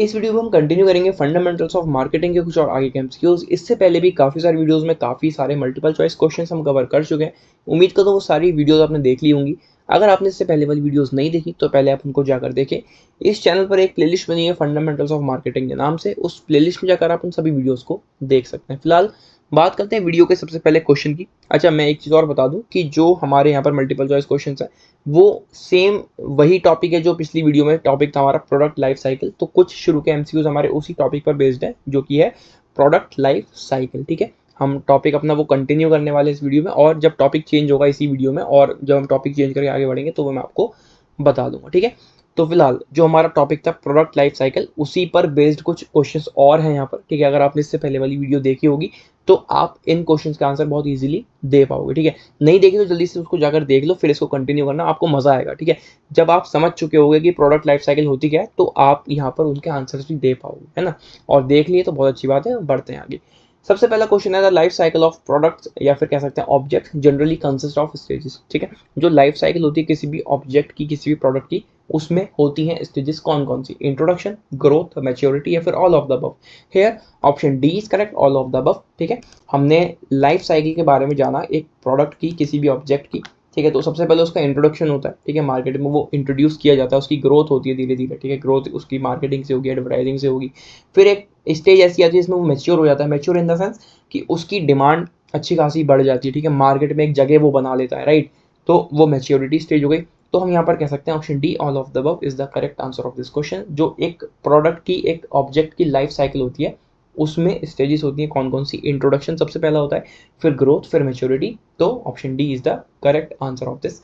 इस वीडियो में हम कंटिन्यू करेंगे फंडामेंटल्स ऑफ मार्केटिंग के कुछ और आगे के एमसीक्यूज। इससे पहले भी काफ़ी सारे वीडियोस में काफ़ी सारे मल्टीपल चॉइस क्वेश्चंस हम कवर कर चुके हैं। उम्मीद करता हूँ वो सारी वीडियोस आपने देख ली होंगी। अगर आपने इससे पहले वाली वीडियोस नहीं देखी तो पहले आप उनको जाकर देखें। इस चैनल पर एक प्लेलिस्ट बनी है फंडामेंटल्स ऑफ मार्केटिंग के नाम से, उस प्लेलिस्ट में जाकर आप उन सभी वीडियोज़ को देख सकते हैं। फिलहाल बात करते हैं वीडियो के सबसे पहले क्वेश्चन की। अच्छा, मैं एक चीज़ और बता दूं कि जो हमारे यहाँ पर मल्टीपल चॉइस क्वेश्चन है वो सेम वही टॉपिक है जो पिछली वीडियो में टॉपिक था हमारा प्रोडक्ट लाइफ साइकिल। तो कुछ शुरू के एमसीक्यूज हमारे उसी टॉपिक पर बेस्ड है जो कि है प्रोडक्ट लाइफ साइकिल। ठीक है, हम टॉपिक अपना वो कंटिन्यू करने वाले इस वीडियो में, और जब टॉपिक चेंज होगा इसी वीडियो में और जब हम टॉपिक चेंज करके आगे बढ़ेंगे तो वो मैं आपको बता दूंगा। ठीक है, तो फिलहाल जो हमारा टॉपिक था प्रोडक्ट लाइफ साइकिल, उसी पर बेस्ड कुछ क्वेश्चंस और हैं यहाँ पर। ठीक है, अगर आपने इससे पहले वाली वीडियो देखी होगी तो आप इन क्वेश्चंस का आंसर बहुत इजीली दे पाओगे। ठीक है, नहीं देखी तो जल्दी से उसको जाकर देख लो, फिर इसको कंटिन्यू करना, आपको मजा आएगा। ठीक है, जब आप समझ चुके होगे कि प्रोडक्ट लाइफ साइकिल होती क्या है तो आप यहाँ पर उनके आंसर्स भी दे पाओगे, है ना। और देख लिए तो बहुत अच्छी बात है, बढ़ते हैं आगे। सबसे पहला क्वेश्चन है the life cycle of products या फिर कह सकते हैं object generally consist of stages. ठीक है, जो लाइफ साइकिल होती है किसी भी ऑब्जेक्ट की, किसी भी प्रोडक्ट की, उसमें होती हैं स्टेजेस कौन कौन सी? इंट्रोडक्शन, ग्रोथ, मैच्योरिटी या फिर all of the above. Here option D is correct, all of the above. ठीक है, हमने लाइफ साइकिल के बारे में जाना एक प्रोडक्ट की, किसी भी ऑब्जेक्ट की। ठीक है, तो सबसे पहले उसका इंट्रोडक्शन होता है। ठीक है, मार्केट में वो इंट्रोड्यूस किया जाता है, उसकी ग्रोथ होती है धीरे धीरे। ठीक है, ग्रोथ उसकी मार्केटिंग से होगी, एडवर्टाइजिंग से होगी। फिर एक स्टेज ऐसी आती है जिसमें वो मैच्योर हो जाता है। मैच्योर इन द सेंस कि उसकी डिमांड अच्छी खासी बढ़ जाती है। ठीक है, मार्केट में एक जगह वो बना लेता है, राइट। तो वो मैच्योरिटी स्टेज हो गई। तो हम यहाँ पर कह सकते हैं option D all of the above is the correct answer of this question. जो एक प्रोडक्ट की, एक ऑब्जेक्ट की लाइफ साइकिल होती है उसमें स्टेजेस होती हैं कौन कौन सी? इंट्रोडक्शन सबसे पहला होता है, फिर ग्रोथ, फिर मैच्योरिटी। तो option D is the correct answer of this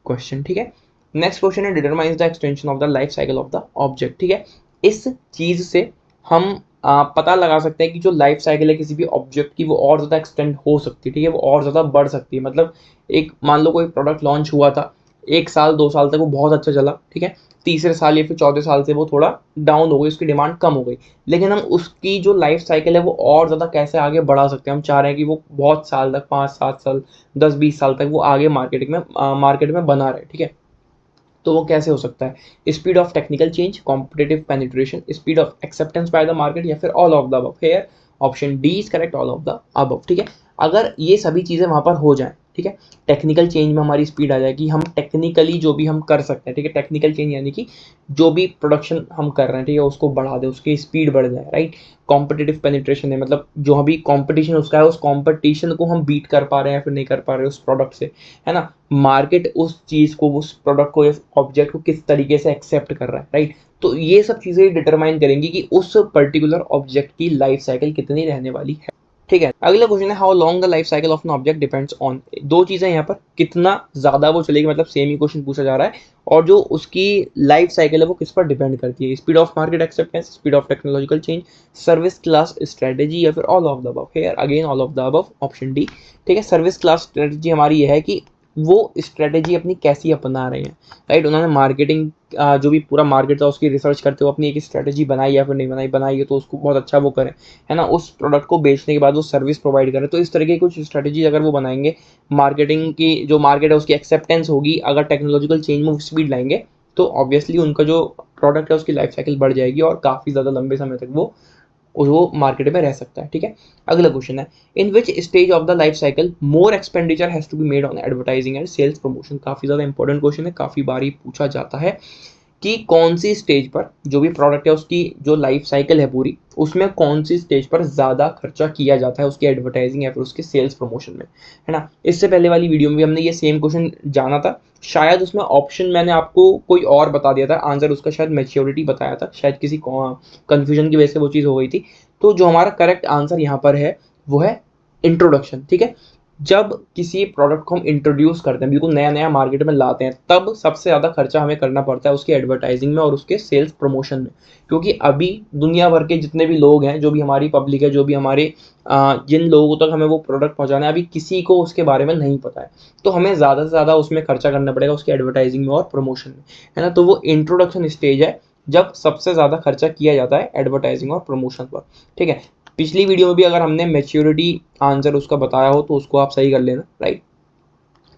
question. ठीक है, नेक्स्ट क्वेश्चन है determines the extension of the life cycle of the object. ठीक है, इस चीज से हम पता लगा सकते हैं कि जो लाइफ साइकिल है किसी भी ऑब्जेक्ट की वो और ज़्यादा एक्सटेंड हो सकती है। ठीक है, वो और ज़्यादा बढ़ सकती है। मतलब एक मान लो कोई प्रोडक्ट लॉन्च हुआ था, 1 साल 2 साल तक वो बहुत अच्छा चला। ठीक है, तीसरे साल या फिर चौथे साल से वो थोड़ा डाउन हो गई, उसकी डिमांड कम हो गई। लेकिन हम उसकी जो लाइफ साइकिल है वो और ज़्यादा कैसे आगे बढ़ा सकते हैं? हम चाह रहे हैं कि वो बहुत साल तक, 5 7 साल, 10 20 साल तक वो आगे मार्केट में बना रहे। ठीक है, तो वो कैसे हो सकता है? Speed of technical change, competitive penetration, speed of acceptance by the market या फिर all of the above. Here option D is correct, all of the above. ठीक है, अगर ये सभी चीज़ें वहाँ पर हो जाएं, ठीक है, टेक्निकल चेंज में हमारी स्पीड आ जाएगी, हम टेक्निकली जो भी हम कर सकते हैं। ठीक है, टेक्निकल चेंज यानी कि जो भी प्रोडक्शन हम कर रहे हैं, ठीक है, उसको बढ़ा दे, उसकी स्पीड बढ़ जाए, राइट। कॉम्पिटिटिव पेनिट्रेशन है, मतलब जो अभी कॉम्पिटिशन उसका है, उस कॉम्पिटिशन को हम बीट कर पा रहे हैं या फिर नहीं कर पा रहे उस प्रोडक्ट से, है ना। मार्केट उस चीज़ को, उस प्रोडक्ट को, इस ऑब्जेक्ट को किस तरीके से एक्सेप्ट कर रहा है, राइट। तो ये सब चीज़ें डिटरमाइन करेंगी कि उस पर्टिकुलर ऑब्जेक्ट की लाइफ साइकिल कितनी रहने वाली है। ठीक है, अगला क्वेश्चन है how long the life cycle of an object depends on. दो चीज़ें यहाँ पर, कितना ज़्यादा वो चलेगी, मतलब सेम ही क्वेश्चन पूछा जा रहा है, और जो उसकी लाइफ साइकिल है वो किस पर डिपेंड करती है? Speed of market acceptance, speed of technological change, service class strategy या फिर all of the above. Here again all of the above, option D. ठीक है, सर्विस क्लास स्ट्रेटेजी हमारी ये है कि वो स्ट्रेटेजी अपनी कैसी अपना रहे हैं, राइट। उन्होंने मार्केटिंग जो भी पूरा मार्केट था उसकी रिसर्च करते हुए अपनी एक स्ट्रेटेजी बनाई या फिर नहीं बनाई, बनाई है तो उसको बहुत अच्छा वो करें, है ना। उस प्रोडक्ट को बेचने के बाद वो सर्विस प्रोवाइड करें। तो इस तरह की कुछ स्ट्रेटेजी अगर वो बनाएंगे, मार्केटिंग की जो मार्केट है उसकी एक्सेप्टेंस होगी, अगर टेक्नोलॉजिकल चेंज में स्पीड लाएंगे तो ऑब्वियसली उनका जो प्रोडक्ट है उसकी लाइफ साइकिल बढ़ जाएगी और काफ़ी ज़्यादा लंबे समय तक वो मार्केट में रह सकता है। ठीक है, अगला क्वेश्चन है in which stage of the life cycle more expenditure has to be made on advertising and sales promotion. काफ़ी ज़्यादा इंपॉर्टेंट क्वेश्चन है, काफ़ी बार ही पूछा जाता है कि कौन सी स्टेज पर जो भी प्रोडक्ट है उसकी जो लाइफ साइकिल है पूरी, उसमें कौन सी स्टेज पर ज़्यादा खर्चा किया जाता है उसकी एडवर्टाइजिंग या फिर उसके सेल्स प्रमोशन में, है ना। इससे पहले वाली वीडियो में भी हमने ये सेम क्वेश्चन जाना था, शायद उसमें ऑप्शन मैंने आपको कोई और बता दिया था, आंसर उसका शायद मैच्योरिटी बताया था, शायद किसी कन्फ्यूजन की वजह से वो चीज़ हो गई थी। तो जो हमारा करेक्ट आंसर यहाँ पर है वो है इंट्रोडक्शन। ठीक है, जब किसी प्रोडक्ट को हम इंट्रोड्यूस करते हैं, बिल्कुल नया नया मार्केट में लाते हैं, तब सबसे ज़्यादा खर्चा हमें करना पड़ता है उसकी एडवर्टाइजिंग में और उसके सेल्स प्रमोशन में। क्योंकि अभी दुनिया भर के जितने भी लोग हैं, जो भी हमारी पब्लिक है, जो भी हमारे जिन लोगों तक हमें वो प्रोडक्ट पहुंचाना है, अभी किसी को उसके बारे में नहीं पता है। तो हमें ज़्यादा से ज़्यादा उसमें खर्चा करना पड़ेगा उसकी एडवर्टाइजिंग में और प्रमोशन में, है ना। तो वो इंट्रोडक्शन स्टेज है जब सबसे ज़्यादा खर्चा किया जाता है एडवर्टाइजिंग और प्रमोशन पर। ठीक है, पिछली वीडियो में भी अगर हमने मैच्योरिटी आंसर उसका बताया हो तो उसको आप सही कर लेना, राइट।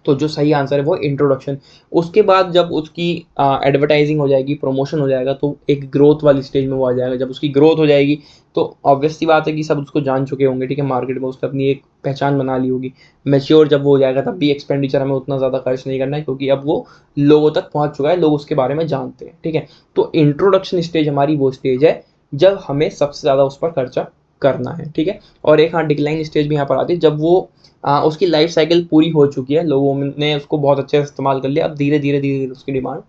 तो जो सही आंसर है वो इंट्रोडक्शन। उसके बाद जब उसकी एडवर्टाइजिंग हो जाएगी, प्रमोशन हो जाएगा, तो एक ग्रोथ वाली स्टेज में वो आ जाएगा। जब उसकी ग्रोथ हो जाएगी तो ऑब्वियस सी बात है कि सब उसको जान चुके होंगे, ठीक है, मार्केट में उसने अपनी एक पहचान बना ली होगी। मैच्योर जब वो हो जाएगा तब भी एक्सपेंडिचर हमें उतना ज़्यादा खर्च नहीं करना है, क्योंकि अब वो लोगों तक पहुंच चुका है, लोग उसके बारे में जानते हैं, ठीक है। तो इंट्रोडक्शन स्टेज हमारी वो स्टेज है जब हमें सबसे ज़्यादा उस पर खर्चा करना है, ठीक है। और एक हाँ डिक्लाइन स्टेज भी यहाँ पर आती है, जब वो उसकी लाइफ साइकिल पूरी हो चुकी है, लोगों ने उसको बहुत अच्छे से इस्तेमाल कर लिया, अब धीरे धीरे धीरे धीरे उसकी डिमांड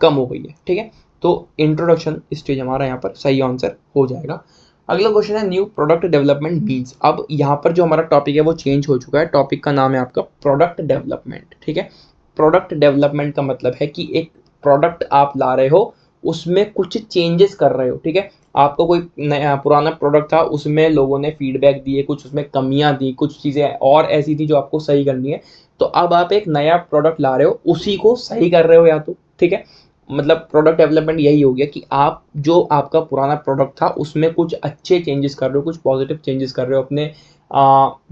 कम हो गई है, ठीक है। तो इंट्रोडक्शन स्टेज हमारा यहाँ पर सही आंसर हो जाएगा। अगला क्वेश्चन है न्यू प्रोडक्ट डेवलपमेंट मीन्स। अब यहाँ पर जो हमारा टॉपिक है वो चेंज हो चुका है, टॉपिक का नाम है आपका प्रोडक्ट डेवलपमेंट, ठीक है। प्रोडक्ट डेवलपमेंट का मतलब है कि एक प्रोडक्ट आप ला रहे हो, उसमें कुछ चेंजेस कर रहे हो, ठीक है। आपको कोई नया पुराना प्रोडक्ट था, उसमें लोगों ने फीडबैक दिए, कुछ उसमें कमियां दी, कुछ चीज़ें और ऐसी थी जो आपको सही करनी है, तो अब आप एक नया प्रोडक्ट ला रहे हो, उसी को सही कर रहे हो या तो, ठीक है। मतलब प्रोडक्ट डेवलपमेंट यही हो गया कि आप जो आपका पुराना प्रोडक्ट था उसमें कुछ अच्छे चेंजेस कर रहे हो, कुछ पॉजिटिव चेंजेस कर रहे हो, अपने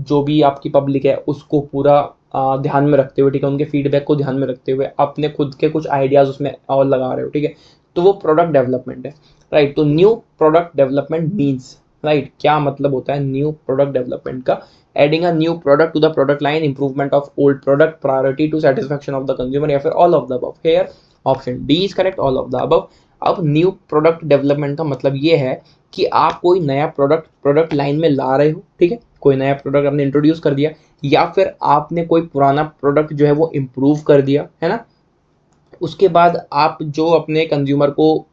जो भी आपकी पब्लिक है उसको पूरा ध्यान में रखते हुए, ठीक है, उनके फीडबैक को ध्यान में रखते हुए अपने खुद के कुछ आइडियाज़ उसमें और लगा रहे हो, ठीक है। तो वो प्रोडक्ट डेवलपमेंट है, राइट। तो new product development means, right, क्या मतलब होता है न्यू प्रोडक्ट डेवलपमेंट का? Adding a new product to the product line, improvement of old product, priority to satisfaction of the consumer, या फिर all of the above. Here option D is correct, all of the above. अब new product development का मतलब ये है कि आप कोई नया प्रोडक्ट लाइन में ला रहे हो, ठीक है, कोई नया प्रोडक्ट आपने इंट्रोड्यूस कर दिया, या फिर आपने कोई पुराना प्रोडक्ट जो है वो इम्प्रूव कर दिया, है ना। उसके बाद आप जो अपने कंज्यूमर को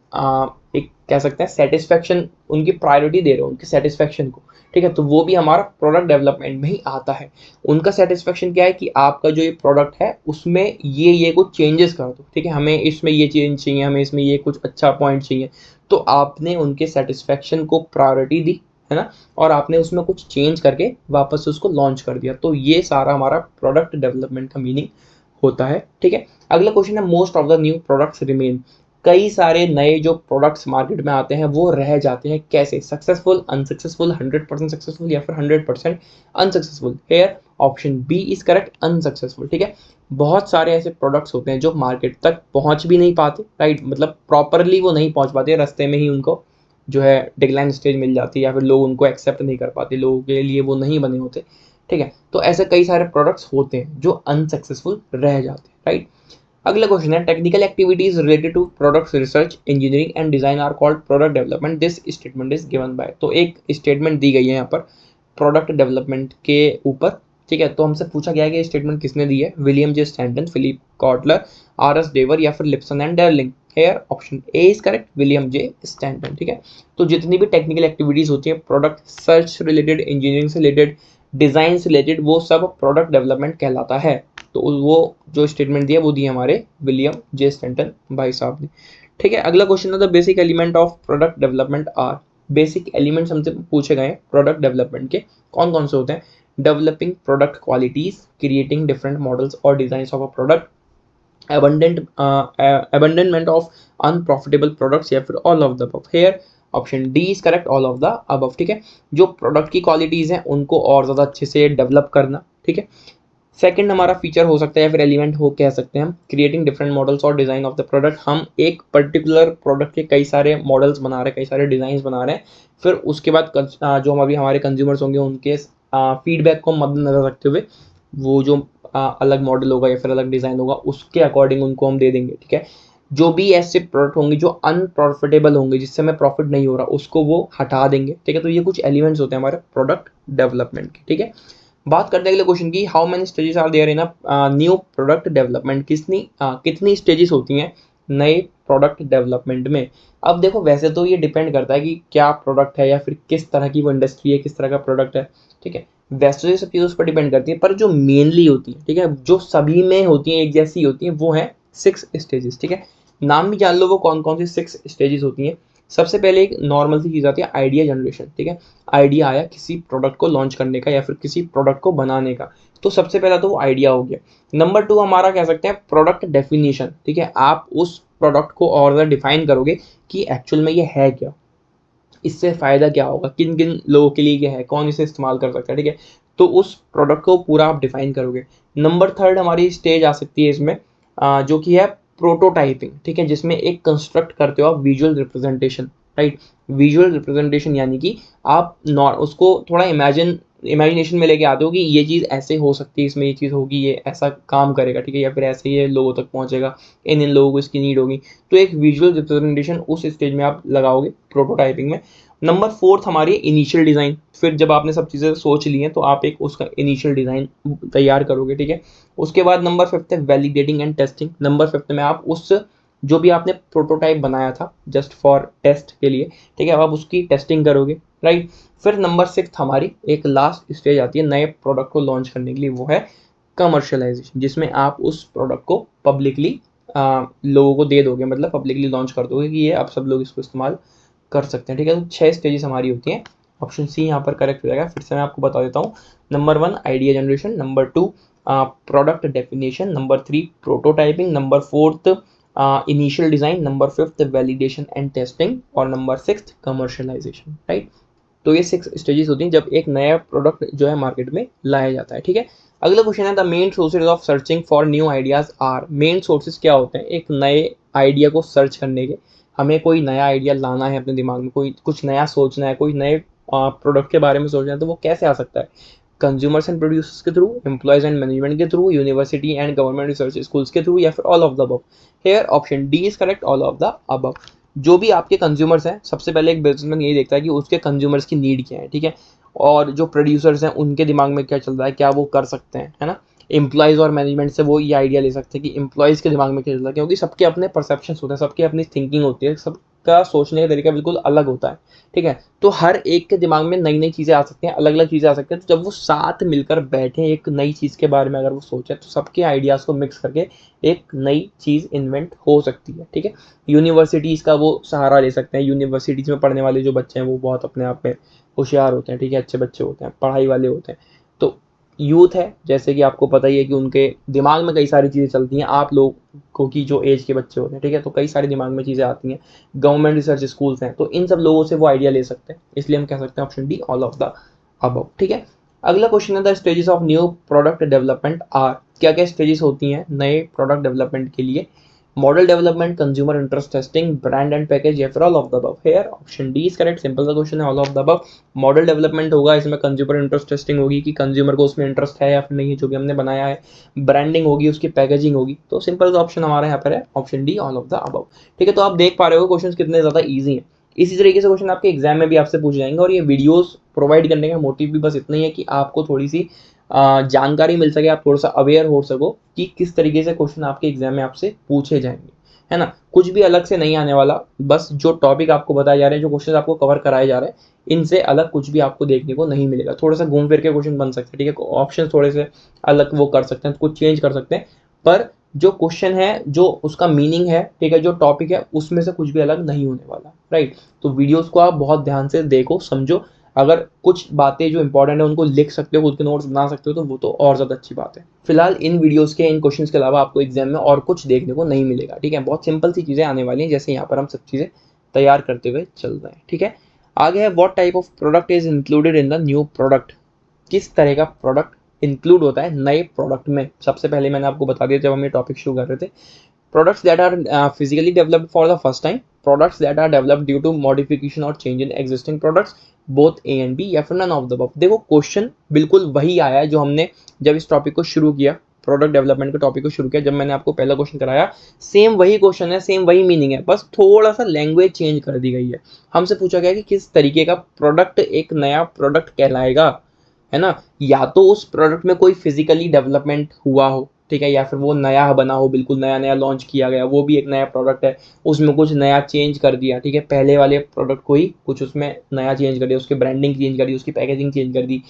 एक कह सकते हैं सेटिस्फेक्शन, उनकी प्रायोरिटी दे रहे हो, उनके सेटिस्फेक्शन को, ठीक है, तो वो भी हमारा प्रोडक्ट डेवलपमेंट में ही आता है। उनका सेटिस्फेक्शन क्या है कि आपका जो ये प्रोडक्ट है उसमें ये कुछ चेंजेस कर दो, ठीक है, हमें इसमें ये चेंज चाहिए, हमें इसमें ये कुछ अच्छा पॉइंट चाहिए, तो आपने उनके सेटिस्फेक्शन को प्रायोरिटी दी, है ना, और आपने उसमें कुछ चेंज करके वापस उसको लॉन्च कर दिया। तो ये सारा हमारा प्रोडक्ट डेवलपमेंट का मीनिंग होता है, ठीक है। अगला क्वेश्चन है most of the new products remain. कई सारे नए जो प्रोडक्ट्स मार्केट में आते हैं वो रह जाते हैं, कैसे? सक्सेसफुल, अनसक्सेसफुल, 100% सक्सेसफुल, या फिर 100% unsuccessful. Here option B is correct, unsuccessful, ठीक है। बहुत सारे ऐसे प्रोडक्ट्स होते हैं जो मार्केट तक पहुंच भी नहीं पाते, राइट, मतलब प्रॉपरली वो नहीं पहुंच पाते, रास्ते में ही उनको जो है डिक्लाइन स्टेज मिल जाती है, या फिर लोग उनको एक्सेप्ट नहीं कर पाते, लोगों के लिए वो नहीं बने होते, ठीक है। तो ऐसे कई सारे प्रोडक्ट्स होते हैं जो अनसक्सेसफुल रह जाते हैं, राइट। अगला क्वेश्चन है technical activities related to product research, engineering and design are called product development, this statement is given by. तो एक स्टेटमेंट दी गई है यहाँ पर प्रोडक्ट डेवलपमेंट के ऊपर, ठीक है। तो हमसे पूछा गया है कि स्टेटमेंट किसने दी है? William J Stanton, Philip Kotler, R S Davar, या फिर Lipson and Darling. Here option A is correct, William J Stanton, ठीक है। तो जितनी भी टेक्निकल एक्टिविटीज होती है प्रोडक्ट सर्च रिलेटेड, इंजीनियरिंग से रिलेटेड, डिजाइन से रिलेटेड, वो सब प्रोडक्ट डेवलपमेंट कहलाता है। तो वो जो स्टेटमेंट दिया वो दिए हमारे विलियम जे स्टैंटन भाई साहब ने, ठीक है। अगला क्वेश्चन है the basic element of product development are. Basic elements हमसे पूछे गए प्रोडक्ट डेवलपमेंट के, कौन कौन से होते हैं? Developing product qualities, creating different models और design of a product, abandonment of unprofitable products, या फिर all of the above। Here option D is correct, all of the above, ठीक है। जो प्रोडक्ट की क्वालिटीज हैं उनको और ज़्यादा अच्छे से डेवलप करना, ठीक है। सेकंड हमारा फीचर हो सकता है या फिर एलिमेंट हो कह सकते हैं हम, क्रिएटिंग डिफरेंट मॉडल्स और डिज़ाइन ऑफ द प्रोडक्ट। हम एक पर्टिकुलर प्रोडक्ट के कई सारे मॉडल्स बना रहे हैं, कई सारे डिज़ाइन बना रहे हैं, फिर उसके बाद जो हम अभी हमारे कंज्यूमर्स होंगे उनके फीडबैक को मद्देनजर रखते हुए वो जो अलग मॉडल होगा या फिर अलग डिज़ाइन होगा उसके अकॉर्डिंग उनको हम दे देंगे, ठीक है। जो भी ऐसे प्रोडक्ट होंगे जो अनप्रॉफिटेबल होंगे, जिससे हमें प्रॉफिट नहीं हो रहा, उसको वो हटा देंगे, ठीक है। तो ये कुछ एलिमेंट्स होते हैं हमारे प्रोडक्ट डेवलपमेंट के, ठीक है। बात करते हैं अगले क्वेश्चन की, how many stages are there in a new product development. कितनी स्टेजेस होती हैं नए प्रोडक्ट डेवलपमेंट में? अब देखो वैसे तो ये डिपेंड करता है कि क्या प्रोडक्ट है या फिर किस तरह की वो इंडस्ट्री है, किस तरह का प्रोडक्ट है, ठीक है। वैसे तो ये सब चीज़ों पर डिपेंड करती है, पर जो मेनली होती है, ठीक है, जो सभी में होती हैं, एक जैसी होती हैं, वो है 6 स्टेजेस, ठीक है। नाम भी जान लो वो कौन कौन सी 6 स्टेजेस होती हैं। सबसे पहले एक नॉर्मल सी चीज़ आती है आइडिया जनरेशन, ठीक है। आइडिया आया किसी प्रोडक्ट को लॉन्च करने का या फिर किसी प्रोडक्ट को बनाने का, तो सबसे पहला तो वो आइडिया हो गया। नंबर 2 हमारा कह सकते हैं प्रोडक्ट डेफिनेशन, ठीक है। आप उस प्रोडक्ट को और ज़्यादा डिफाइन करोगे कि एक्चुअल में ये है क्या, इससे फ़ायदा क्या होगा, किन किन लोगों के लिए क्या है, कौन इसे इस्तेमाल कर सकता है, ठीक है। तो उस प्रोडक्ट को पूरा आप डिफाइन करोगे। नंबर थर्ड हमारी स्टेज आ सकती है इसमें जो कि है प्रोटोटाइपिंग, ठीक है, जिसमें एक कंस्ट्रक्ट करते हो आप visual representation, right. Visual representation यानी कि आप उसको थोड़ा इमेजिनेशन में लेके आते हो कि ये चीज़ ऐसे हो सकती है, इसमें ये चीज़ होगी, ये ऐसा काम करेगा, ठीक है, या फिर ऐसे ये लोगों तक पहुंचेगा, इन लोगों को इसकी नीड होगी। तो एक विजुअल रिप्रेजेंटेशन उस स्टेज में आप लगाओगे प्रोटोटाइपिंग में। नंबर फोर्थ हमारी इनिशियल डिज़ाइन। फिर जब आपने सब चीज़ें सोच ली हैं तो आप एक उसका इनिशियल डिज़ाइन तैयार करोगे, ठीक है। उसके बाद नंबर फिफ्थ है validating and testing. Number fifth में आप उस जो भी आपने प्रोटोटाइप बनाया था जस्ट फॉर टेस्ट के लिए, ठीक है, अब आप उसकी टेस्टिंग करोगे, राइट। फिर नंबर सिक्स हमारी एक लास्ट स्टेज आती है नए प्रोडक्ट को लॉन्च करने के लिए, वो है कमर्शियलाइजेशन, जिसमें आप उस प्रोडक्ट को पब्लिकली लोगों को दे दोगे, मतलब पब्लिकली लॉन्च कर दोगे कि ये अब सब लोग इसको इस्तेमाल कर सकते हैं, ठीक है। तो 6 स्टेजेस हमारी होती हैं। ऑप्शन सी यहाँ पर करेक्ट हो जाएगा। फिर से मैं आपको बता देता हूँ। Number 1 idea generation, number 2 product definition, number 3 prototyping, number 4 initial design, number 5 validation and testing, और नंबर 6 कमर्शियलाइजेशन, राइट। तो ये 6 स्टेजेस होती हैं जब एक नया प्रोडक्ट जो है मार्केट में लाया जाता है, ठीक है। अगला क्वेश्चन है the main sources of searching for new ideas are. Main sources क्या होते हैं एक नए आइडिया को सर्च करने के? हमें कोई नया आइडिया लाना है अपने दिमाग में, कोई कुछ नया सोचना है, कोई नए प्रोडक्ट के बारे में सोचना है, तो वो कैसे आ सकता है? कंज्यूमर्स एंड प्रोड्यूसर्स के थ्रू, एम्प्लॉयज एंड मैनेजमेंट के through, university and government research schools के थ्रू, या फिर all of the above. Here option D is correct, all of the above. जो भी आपके कंज्यूमर्स हैं, सबसे पहले एक बिजनेसमैन यही देखता है कि उसके कंज्यूमर्स की नीड क्या है, ठीक है, और जो प्रोड्यूसर्स हैं उनके दिमाग में क्या चल रहा है, क्या वो कर सकते हैं, है ना। एम्प्लॉयज़ और मैनेजमेंट से वो ये आइडिया ले सकते हैं कि एम्प्लॉयज़ के दिमाग में क्या चल रहा है, क्योंकि सबके अपने परसेप्शंस होते हैं, सबकी अपनी थिंकिंग होती है, सबका सोचने का तरीका बिल्कुल अलग होता है, ठीक है। तो हर एक के दिमाग में नई नई चीज़ें आ सकती हैं, अलग अलग चीज़ें आ सकती हैं। तो जब वो साथ मिलकर बैठे एक नई चीज़ के बारे में अगर वो सोचें, तो सबके आइडियाज़ को मिक्स करके एक नई चीज़ इन्वेंट हो सकती है, ठीक है। यूनिवर्सिटीज़ का वो सहारा ले सकते हैं। यूनिवर्सिटीज़ में पढ़ने वाले जो बच्चे हैं वो बहुत अपने आप में होशियार होते हैं, ठीक है, अच्छे बच्चे होते हैं, पढ़ाई वाले होते हैं। तो यूथ है, जैसे कि आपको पता ही है कि उनके दिमाग में कई सारी चीज़ें चलती हैं, आप लोगों की जो एज के बच्चे होते हैं, ठीक है, तो कई सारे दिमाग में चीज़ें आती हैं। गवर्नमेंट रिसर्च स्कूल्स हैं, तो इन सब लोगों से वो आइडिया ले सकते हैं, इसलिए हम कह सकते हैं option D all of the above, ठीक है। अगला क्वेश्चन है the stages of new product development are. क्या क्या स्टेजेस होती हैं नए प्रोडक्ट डेवलपमेंट के लिए? Model development, consumer interest testing, brand and package, या फिर all of the above. Here option D is correct, simple सा क्वेश्चन है, all of the above. Model development होगा, इसमें कंज्यूमर इंटरेस्ट टेस्टिंग होगी कि कंज्यूमर को उसमें इंटरेस्ट है या फिर नहीं है जो भी हमने बनाया है। ब्रांडिंग होगी, उसकी पैकेजिंग होगी। तो सिंपल सा ऑप्शन हमारा यहाँ पर है option D all of the above, ठीक है। तो आप देख पा रहे हो क्वेश्चन कितने ज़्यादा ईजी हैं। इसी तरीके से क्वेश्चन आपके एग्जाम में भी आपसे पूछे जाएंगे, और ये वीडियोस प्रोवाइड करने का मोटिव भी बस इतना ही है कि आपको थोड़ी सी जानकारी मिल सके, आप थोड़ा सा अवेयर हो सको कि किस तरीके से क्वेश्चन आपके एग्जाम में आपसे पूछे जाएंगे, है ना। कुछ भी अलग से नहीं आने वाला, बस जो टॉपिक आपको बताए जा रहे हैं, जो क्वेश्चन आपको कवर कराए जा रहे हैं, इनसे अलग कुछ भी आपको देखने को नहीं मिलेगा। थोड़ा सा घूम फिर के क्वेश्चन बन सकते हैं, ठीक है, ऑप्शन थोड़े से अलग वो कर सकते हैं, कुछ चेंज कर सकते हैं, पर जो क्वेश्चन है, जो उसका मीनिंग है, ठीक है, जो टॉपिक है, उसमें से कुछ भी अलग नहीं होने वाला, राइट। तो वीडियोस को आप बहुत ध्यान से देखो, समझो। अगर कुछ बातें जो इंपॉर्टेंट है उनको लिख सकते हो, खुद के नोट्स बना सकते हो, तो वो तो और ज़्यादा अच्छी बात है। फिलहाल इन वीडियोस के, इन क्वेश्चंस के अलावा आपको एग्जाम में और कुछ देखने को नहीं मिलेगा, ठीक है। बहुत सिंपल सी चीज़ें आने वाली हैं, जैसे यहाँ पर हम सब चीज़ें तैयार करते हुए चल रहे हैं, ठीक है। आगे है what type of product is included in the new product. किस तरह का प्रोडक्ट इंक्लूड होता है नए प्रोडक्ट में? सबसे पहले मैंने आपको बता दिया जब हम ये टॉपिक शुरू कर रहे थे। Products that are physically developed for the first time, products that are developed due to modification or change in existing products, both A and B, या फिर none of the above। देखो क्वेश्चन बिल्कुल वही आया है जो हमने जब इस टॉपिक को शुरू किया, प्रोडक्ट डेवलपमेंट के टॉपिक को शुरू किया, जब मैंने आपको पहला क्वेश्चन कराया, सेम वही क्वेश्चन है, सेम वही मीनिंग है, बस थोड़ा सा लैंग्वेज चेंज कर दी गई है। हमसे पूछा गया कि किस तरीके का प्रोडक्ट एक नया प्रोडक्ट कहलाएगा, है ना। या तो उस प्रोडक्ट में कोई फिजिकली डेवलपमेंट हुआ हो, ठीक है, या फिर वो नया बना हो, बिल्कुल नया नया लॉन्च किया गया, वो भी एक नया प्रोडक्ट है, उसमें कुछ नया चेंज कर दिया, ठीक है, पहले वाले प्रोडक्ट को ही कुछ उसमें नया चेंज कर दिया, उसकी ब्रांडिंग चेंज कर दी, उसकी पैकेजिंग चेंज कर दी।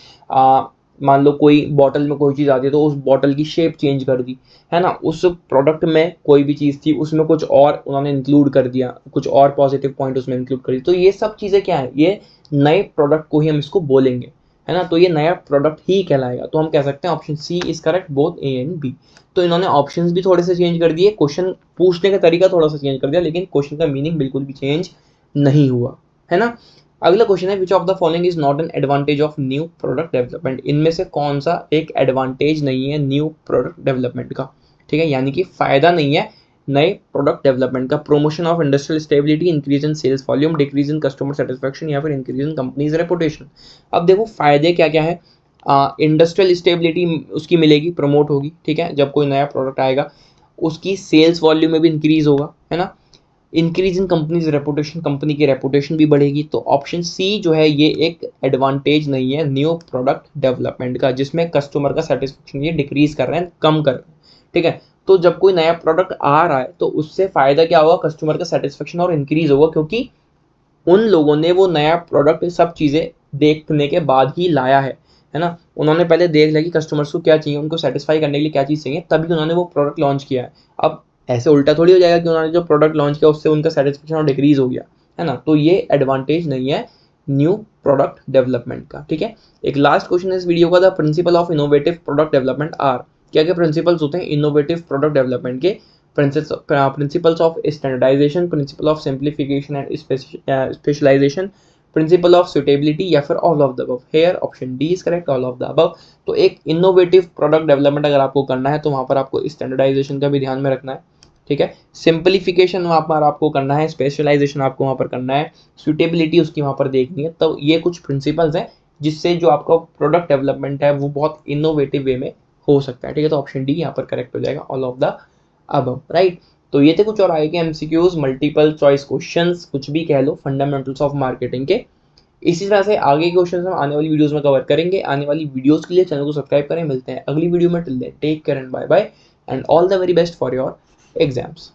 मान लो कोई बॉटल में कोई चीज़ आती है तो उस बॉटल की शेप चेंज कर दी, है ना। उस प्रोडक्ट में कोई भी चीज़ थी, उसमें कुछ और उन्होंने इंक्लूड कर दिया, कुछ और पॉजिटिव पॉइंट उसमें इंक्लूड कर दी। तो ये सब चीज़ें क्या है, ये नए प्रोडक्ट को ही हम इसको बोलेंगे, है ना। तो ये नया प्रोडक्ट ही कहलाएगा। तो हम कह सकते हैं option C is correct, both A and B. तो इन्होंने ऑप्शंस भी थोड़े से चेंज कर दिए, क्वेश्चन पूछने का तरीका थोड़ा सा चेंज कर दिया, लेकिन क्वेश्चन का मीनिंग बिल्कुल भी चेंज नहीं हुआ, है ना। अगला क्वेश्चन है, which of the following is not an advantage of new product development. इनमें से कौन सा एक एडवांटेज नहीं है न्यू प्रोडक्ट डेवलपमेंट का, ठीक है, यानी कि फायदा नहीं है नए प्रोडक्ट डेवलपमेंट का। Promotion of industrial stability, increase in sales volume, decrease in customer satisfaction या फिर इंक्रीज इन कंपनीज रेपुटेशन। अब देखो फायदे क्या क्या है। इंडस्ट्रियल स्टेबिलिटी उसकी मिलेगी, प्रमोट होगी, ठीक है, जब कोई नया प्रोडक्ट आएगा उसकी सेल्स वॉल्यूम में भी इंक्रीज होगा, है ना। Increase in companies reputation, company की रेपुटेशन भी बढ़ेगी। तो ऑप्शन सी जो है ये एक एडवांटेज नहीं है न्यू प्रोडक्ट डेवलपमेंट का, जिसमें कस्टमर का सेटिस्फेक्शन ये डिक्रीज कर रहे हैं, कम कर रहे हैं, ठीक है। तो जब कोई नया प्रोडक्ट आ रहा है तो उससे फायदा क्या होगा, कस्टमर का सेटिस्फेक्शन और इंक्रीज होगा, क्योंकि उन लोगों ने वो नया प्रोडक्ट सब चीज़ें देखने के बाद ही लाया है ना। उन्होंने पहले देख लिया कि कस्टमर्स को क्या चाहिए, उनको सेटिस्फाई करने के लिए क्या चीज़ चाहिए, तभी उन्होंने वो प्रोडक्ट लॉन्च किया है। अब ऐसे उल्टा थोड़ी हो जाएगा कि उन्होंने जो प्रोडक्ट लॉन्च किया उससे उनका सेटिस्फेक्शन और डिक्रीज हो गया, है ना। तो ये एडवांटेज नहीं है न्यू प्रोडक्ट डेवलपमेंट का, ठीक है। एक लास्ट क्वेश्चन है इस वीडियो का, the principle of innovative product development are. क्या क्या प्रिंसिपल्स होते हैं इनोवेटिव प्रोडक्ट डेवलपमेंट के? Principles of standardization, principle of simplification and specialization, principle of suitability या फिर all of the above. Here option D is correct, all of the above. तो एक innovative product development अगर आपको करना है तो वहाँ पर आपको स्टैंडर्डाइजेशन का भी ध्यान में रखना है, ठीक है। सिंप्लीफिकेशन वहाँ पर आपको करना है, स्पेशलाइजेशन आपको वहाँ पर करना है, सुटेबिलिटी उसकी वहाँ पर देखनी है। तो ये कुछ प्रिंसिपल्स हैं जिससे जो आपका प्रोडक्ट डेवलपमेंट है वो बहुत इनोवेटिव वे में हो सकता है, ठीक है। तो ऑप्शन डी यहाँ पर करेक्ट हो जाएगा, all of the above, right. तो ये थे कुछ और आगे के एमसीक्यूज, मल्टीपल चॉइस क्वेश्चंस, कुछ भी कह लो, फंडामेंटल्स ऑफ मार्केटिंग के। इसी तरह से आगे के क्वेश्चंस हम आने वाली वीडियोस में कवर करेंगे। आने वाली वीडियोस के लिए चैनल को सब्सक्राइब करें। मिलते हैं अगली वीडियो में, till then take care and bye bye and all the very best for your exams.